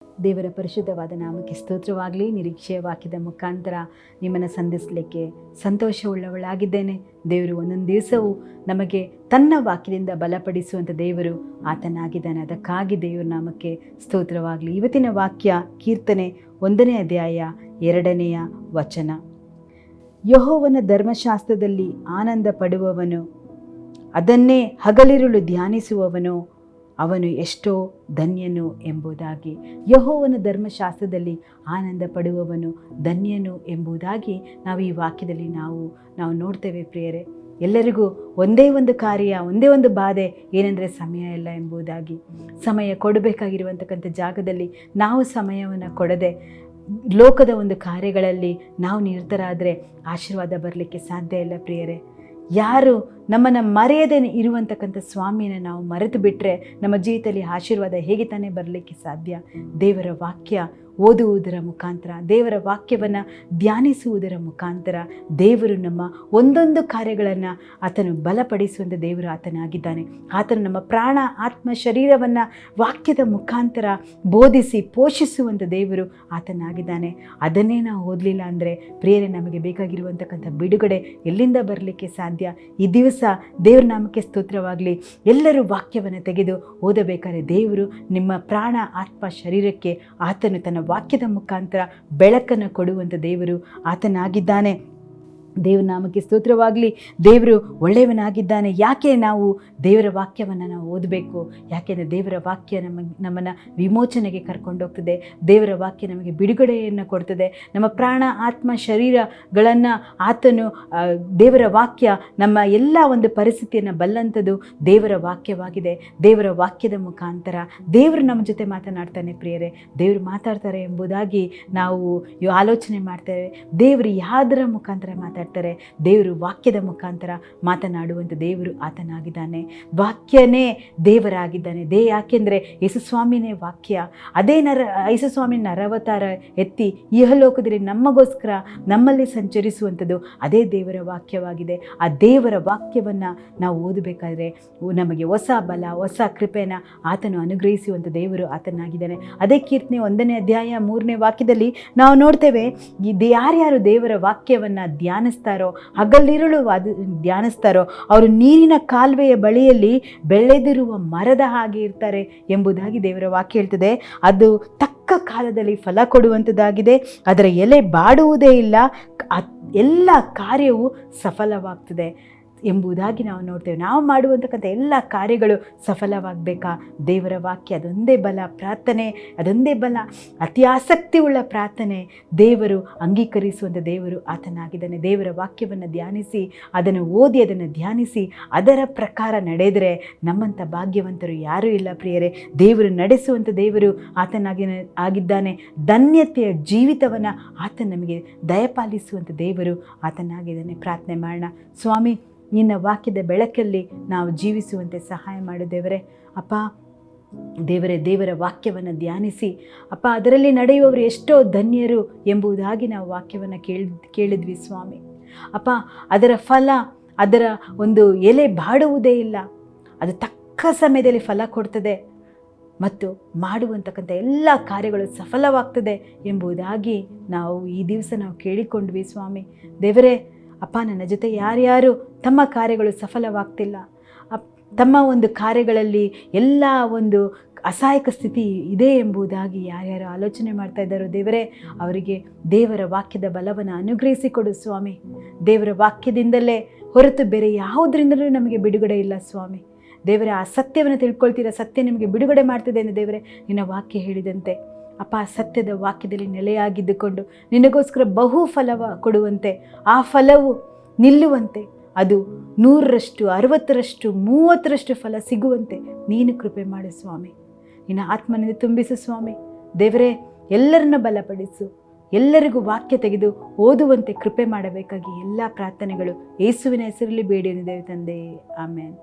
ದೇವರ ಪರಿಶುದ್ಧವಾದ ನಾಮಕ್ಕೆ ಸ್ತೋತ್ರವಾಗಲಿ. ನಿರೀಕ್ಷೆಯ ವಾಕ್ಯದ ಮುಖಾಂತರ ನಿಮ್ಮನ್ನು ಸಂಧಿಸಲಿಕ್ಕೆ ಸಂತೋಷವುಳ್ಳವಳಾಗಿದ್ದೇನೆ. ದೇವರು ಒಂದೊಂದು ದಿವಸವೂ ನಮಗೆ ತನ್ನ ವಾಕ್ಯದಿಂದ ಬಲಪಡಿಸುವಂಥ ದೇವರು ಆತನಾಗಿದ್ದಾನೆ. ಅದಕ್ಕಾಗಿ ದೇವರ ನಾಮಕ್ಕೆ ಸ್ತೋತ್ರವಾಗಲಿ. ಇವತ್ತಿನ ವಾಕ್ಯ ಕೀರ್ತನೆ 1ನೇ ಅಧ್ಯಾಯ 2ನೇ ವಚನ. ಯೆಹೋವನ ಧರ್ಮಶಾಸ್ತ್ರದಲ್ಲಿ ಆನಂದ ಪಡುವವನು, ಅದನ್ನೇ ಹಗಲಿರುಳು ಧ್ಯಾನಿಸುವವನು, ಅವನು ಎಷ್ಟೋ ಧನ್ಯನು ಎಂಬುದಾಗಿ. ಯೆಹೋವನ ಧರ್ಮಶಾಸ್ತ್ರದಲ್ಲಿ ಆನಂದ ಪಡುವವನು ಧನ್ಯನು ಎಂಬುದಾಗಿ ನಾವು ಈ ವಾಕ್ಯದಲ್ಲಿ ನಾವು ನೋಡ್ತೇವೆ ಪ್ರಿಯರೇ. ಎಲ್ಲರಿಗೂ ಒಂದೇ ಒಂದು ಕಾರ್ಯ, ಒಂದೇ ಒಂದು ಬಾಧೆ ಏನೆಂದರೆ ಸಮಯ ಇಲ್ಲ ಎಂಬುದಾಗಿ. ಸಮಯ ಕೊಡಬೇಕಾಗಿರುವಂತಕ್ಕಂಥ ಜಾಗದಲ್ಲಿ ನಾವು ಸಮಯವನ್ನು ಕೊಡದೆ ಲೋಕದ ಒಂದು ಕಾರ್ಯಗಳಲ್ಲಿ ನಾವು ನಿರತರಾದರೆ ಆಶೀರ್ವಾದ ಬರಲಿಕ್ಕೆ ಸಾಧ್ಯ ಇಲ್ಲ ಪ್ರಿಯರೇ. ಯಾರು ನಮ್ಮನ್ನು ಮರೆಯದೇ ಇರುವಂತಕ್ಕಂಥ ಸ್ವಾಮಿಯನ್ನು ನಾವು ಮರೆತು ಬಿಟ್ಟರೆ ನಮ್ಮ ಜೀವಿತದಲ್ಲಿ ಆಶೀರ್ವಾದ ಹೇಗೆ ತಾನೇ ಬರಲಿಕ್ಕೆ ಸಾಧ್ಯ? ದೇವರ ವಾಕ್ಯ ಓದುವುದರ ಮುಖಾಂತರ, ದೇವರ ವಾಕ್ಯವನ್ನು ಧ್ಯಾನಿಸುವುದರ ಮುಖಾಂತರ ದೇವರು ನಮ್ಮ ಒಂದೊಂದು ಕಾರ್ಯಗಳನ್ನು ಆತನು ಬಲಪಡಿಸುವಂಥ ದೇವರು ಆತನಾಗಿದ್ದಾನೆ. ಆತನು ನಮ್ಮ ಪ್ರಾಣ, ಆತ್ಮ, ಶರೀರವನ್ನು ವಾಕ್ಯದ ಮುಖಾಂತರ ಬೋಧಿಸಿ ಪೋಷಿಸುವಂಥ ದೇವರು ಆತನಾಗಿದ್ದಾನೆ. ಅದನ್ನೇ ನಾವು ಓದಲಿಲ್ಲ ಅಂದರೆ ಪ್ರಿಯರೇ, ನಮಗೆ ಬೇಕಾಗಿರುವಂತಕ್ಕಂಥ ಬಿಡುಗಡೆ ಎಲ್ಲಿಂದ ಬರಲಿಕ್ಕೆ ಸಾಧ್ಯ? ಈ ದಿವಸ ದೇವರ ನಾಮಕ್ಕೆ ಸ್ತೋತ್ರವಾಗಲಿ. ಎಲ್ಲರೂ ವಾಕ್ಯವನ್ನು ತೆಗೆದು ಓದಬೇಕಾದ್ರೆ ದೇವರು ನಿಮ್ಮ ಪ್ರಾಣ, ಆತ್ಮ, ಶರೀರಕ್ಕೆ ಆತನು ತನ್ನ ವಾಕ್ಯದ ಮುಖಾಂತರ ಬೆಳಕನ್ನು ಕೊಡುವಂಥ ದೇವರು ಆತನಾಗಿದ್ದಾನೆ. ದೇವರ ನಾಮಕ್ಕೆ ಸ್ತೋತ್ರವಾಗಲಿ. ದೇವರು ಒಳ್ಳೆಯವನಾಗಿದ್ದಾನೆ. ಯಾಕೆ ನಾವು ದೇವರ ವಾಕ್ಯವನ್ನು ನಾವು ಓದಬೇಕು? ಯಾಕೆಂದರೆ ದೇವರ ವಾಕ್ಯ ನಮ್ಮನ್ನು ವಿಮೋಚನೆಗೆ ಕರ್ಕೊಂಡೋಗ್ತದೆ. ದೇವರ ವಾಕ್ಯ ನಮಗೆ ಬಿಡುಗಡೆಯನ್ನು ಕೊಡ್ತದೆ. ನಮ್ಮ ಪ್ರಾಣ, ಆತ್ಮ, ಶರೀರಗಳನ್ನು ಆತನು, ದೇವರ ವಾಕ್ಯ ನಮ್ಮ ಎಲ್ಲ ಒಂದು ಪರಿಸ್ಥಿತಿಯನ್ನು ಬಲ್ಲಂಥದ್ದು ದೇವರ ವಾಕ್ಯವಾಗಿದೆ. ದೇವರ ವಾಕ್ಯದ ಮುಖಾಂತರ ದೇವರು ನಮ್ಮ ಜೊತೆ ಮಾತನಾಡ್ತಾನೆ ಪ್ರಿಯರೇ. ದೇವರು ಮಾತಾಡ್ತಾರೆ ಎಂಬುದಾಗಿ ನಾವು ಆಲೋಚನೆ ಮಾಡ್ತೇವೆ. ದೇವರು ಯಾವುದರ ಮುಖಾಂತರ ಮಾತಾಡ್ತಾರೆ? ದೇವರು ವಾಕ್ಯದ ಮುಖಾಂತರ ಮಾತನಾಡುವಂಥ ದೇವರು ಆತನಾಗಿದ್ದಾನೆ. ವಾಕ್ಯನೇ ದೇವರಾಗಿದ್ದಾನೆ. ಯಾಕೆಂದರೆ ಯೇಸುಸ್ವಾಮಿನೇ ವಾಕ್ಯ. ಅದೇ ಯೇಸುಸ್ವಾಮಿ ನರವತಾರ ಎತ್ತಿ ಇಹಲೋಕದಲ್ಲಿ ನಮಗೋಸ್ಕರ ನಮ್ಮಲ್ಲಿ ಸಂಚರಿಸುವಂಥದ್ದು ಅದೇ ದೇವರ ವಾಕ್ಯವಾಗಿದೆ. ಆ ದೇವರ ವಾಕ್ಯವನ್ನು ನಾವು ಓದಬೇಕಾದ್ರೆ ನಮಗೆ ಹೊಸ ಬಲ, ಹೊಸ ಕೃಪೆನ ಆತನು ಅನುಗ್ರಹಿಸುವಂಥ ದೇವರು ಆತನಾಗಿದ್ದಾನೆ. ಅದೇ ಕೀರ್ತನೆ 1ನೇ ಅಧ್ಯಾಯ 3ನೇ ವಾಕ್ಯದಲ್ಲಿ ನಾವು ನೋಡ್ತೇವೆ, ಯಾರ್ಯಾರು ದೇವರ ವಾಕ್ಯವನ್ನು ಧ್ಯಾನಿಸ್ತಾರೋ, ಹಗಲಿರುಳು ಧ್ಯಾನಿಸ್ತಾರೋ, ಅವರು ನೀರಿನ ಕಾಲುವೆಯ ಬಳಿಯಲ್ಲಿ ಬೆಳೆದಿರುವ ಮರದ ಹಾಗೆ ಇರ್ತಾರೆ ಎಂಬುದಾಗಿ ದೇವರ ವಾಕ್ಯ ಹೇಳ್ತದೆ. ಅದು ತಕ್ಕ ಕಾಲದಲ್ಲಿ ಫಲ ಕೊಡುವಂಥದ್ದಾಗಿದೆ. ಅದರ ಎಲೆ ಬಾಡುವುದೇ ಇಲ್ಲ, ಎಲ್ಲ ಕಾರ್ಯವು ಸಫಲವಾಗ್ತದೆ ಎಂಬುದಾಗಿ ನಾವು ನೋಡ್ತೇವೆ. ನಾವು ಮಾಡುವಂತಕ್ಕಂಥ ಎಲ್ಲ ಕಾರ್ಯಗಳು ಸಫಲವಾಗಬೇಕಾ? ದೇವರ ವಾಕ್ಯ ಅದೊಂದೇ ಬಲ. ಪ್ರಾರ್ಥನೆ ಅದೊಂದೇ ಬಲ. ಅತಿ ಆಸಕ್ತಿ ಉಳ್ಳ ಪ್ರಾರ್ಥನೆ ದೇವರು ಅಂಗೀಕರಿಸುವಂಥ ದೇವರು ಆತನಾಗಿದ್ದಾನೆ. ದೇವರ ವಾಕ್ಯವನ್ನು ಧ್ಯಾನಿಸಿ, ಅದನ್ನು ಓದಿ, ಅದನ್ನು ಧ್ಯಾನಿಸಿ ಅದರ ಪ್ರಕಾರ ನಡೆದರೆ ನಮ್ಮಂಥ ಭಾಗ್ಯವಂತರು ಯಾರೂ ಇಲ್ಲ ಪ್ರಿಯರೇ. ದೇವರು ನಡೆಸುವಂಥ ದೇವರು ಆಗಿದ್ದಾನೆ. ಧನ್ಯತೆಯ ಜೀವಿತವನ್ನು ಆತ ನಮಗೆ ದಯಪಾಲಿಸುವಂಥ ದೇವರು ಆತನಾಗಿದ್ದಾನೆ. ಪ್ರಾರ್ಥನೆ ಮಾಡೋಣ. ಸ್ವಾಮಿ, ನಿನ್ನ ವಾಕ್ಯದ ಬೆಳಕಲ್ಲಿ ನಾವು ಜೀವಿಸುವಂತೆ ಸಹಾಯ ಮಾಡು ದೇವರೇ. ಅಪ್ಪ ದೇವರೇ, ದೇವರ ವಾಕ್ಯವನ್ನು ಧ್ಯಾನಿಸಿ ಅಪ್ಪ ಅದರಲ್ಲಿ ನಡೆಯುವವರು ಎಷ್ಟೋ ಧನ್ಯರು ಎಂಬುದಾಗಿ ನಾವು ವಾಕ್ಯವನ್ನು ಕೇಳಿದ್ವಿ ಸ್ವಾಮಿ. ಅಪ್ಪ ಅದರ ಫಲ, ಅದರ ಒಂದು ಎಲೆ ಬಾಡುವುದೇ ಇಲ್ಲ, ಅದು ತಕ್ಕ ಸಮಯದಲ್ಲಿ ಫಲ ಕೊಡ್ತದೆ ಮತ್ತು ಮಾಡುವಂತಕ್ಕಂಥ ಎಲ್ಲ ಕಾರ್ಯಗಳು ಸಫಲವಾಗ್ತದೆ ಎಂಬುದಾಗಿ ನಾವು ಈ ದಿವಸ ನಾವು ಕೇಳಿಕೊಂಡ್ವಿ ಸ್ವಾಮಿ. ದೇವರೇ ಅಪ್ಪ, ನನ್ನ ಜೊತೆ ಯಾರ್ಯಾರು ತಮ್ಮ ಕಾರ್ಯಗಳು ಸಫಲವಾಗ್ತಿಲ್ಲ, ತಮ್ಮ ಒಂದು ಕಾರ್ಯಗಳಲ್ಲಿ ಎಲ್ಲ ಒಂದು ಅಸಹಾಯಕ ಸ್ಥಿತಿ ಇದೆ ಎಂಬುದಾಗಿ ಯಾರ್ಯಾರು ಆಲೋಚನೆ ಮಾಡ್ತಾ ಇದ್ದಾರೋ ದೇವರೇ, ಅವರಿಗೆ ದೇವರ ವಾಕ್ಯದ ಬಲವನ್ನು ಅನುಗ್ರಹಿಸಿಕೊಡು ಸ್ವಾಮಿ. ದೇವರ ವಾಕ್ಯದಿಂದಲೇ ಹೊರತು ಬೇರೆ ಯಾವುದರಿಂದಲೂ ನಮಗೆ ಬಿಡುಗಡೆ ಇಲ್ಲ ಸ್ವಾಮಿ. ದೇವರೇ, ಆ ಸತ್ಯವನ್ನು ತಿಳ್ಕೊಳ್ತೀರಾ, ಸತ್ಯ ನಿಮಗೆ ಬಿಡುಗಡೆ ಮಾಡ್ತಿದೆ ಎಂದು ದೇವರೇ ನಿನ್ನ ವಾಕ್ಯ ಹೇಳಿದಂತೆ ಅಪ್ಪ, ಸತ್ಯದ ವಾಕ್ಯದಲ್ಲಿ ನೆಲೆಯಾಗಿದ್ದುಕೊಂಡು ನಿನಗೋಸ್ಕರ ಬಹು ಫಲವ ಕೊಡುವಂತೆ, ಆ ಫಲವು ನಿಲ್ಲುವಂತೆ, ಅದು 100ರಷ್ಟು, 60ರಷ್ಟು, 30ರಷ್ಟು ಫಲ ಸಿಗುವಂತೆ ನೀನು ಕೃಪೆ ಮಾಡು ಸ್ವಾಮಿ. ನಿನ್ನ ಆತ್ಮನಿಂದ ತುಂಬಿಸು ಸ್ವಾಮಿ. ದೇವರೇ, ಎಲ್ಲರನ್ನ ಬಲಪಡಿಸು. ಎಲ್ಲರಿಗೂ ವಾಕ್ಯ ತೆಗೆದು ಓದುವಂತೆ ಕೃಪೆ ಮಾಡಬೇಕಾಗಿ ಎಲ್ಲ ಪ್ರಾರ್ಥನೆಗಳು ಯೇಸುವಿನ ಹೆಸರಲ್ಲಿ ಬೇಡಿ ದೇವ ತಂದೆ, ಆಮೇನ್.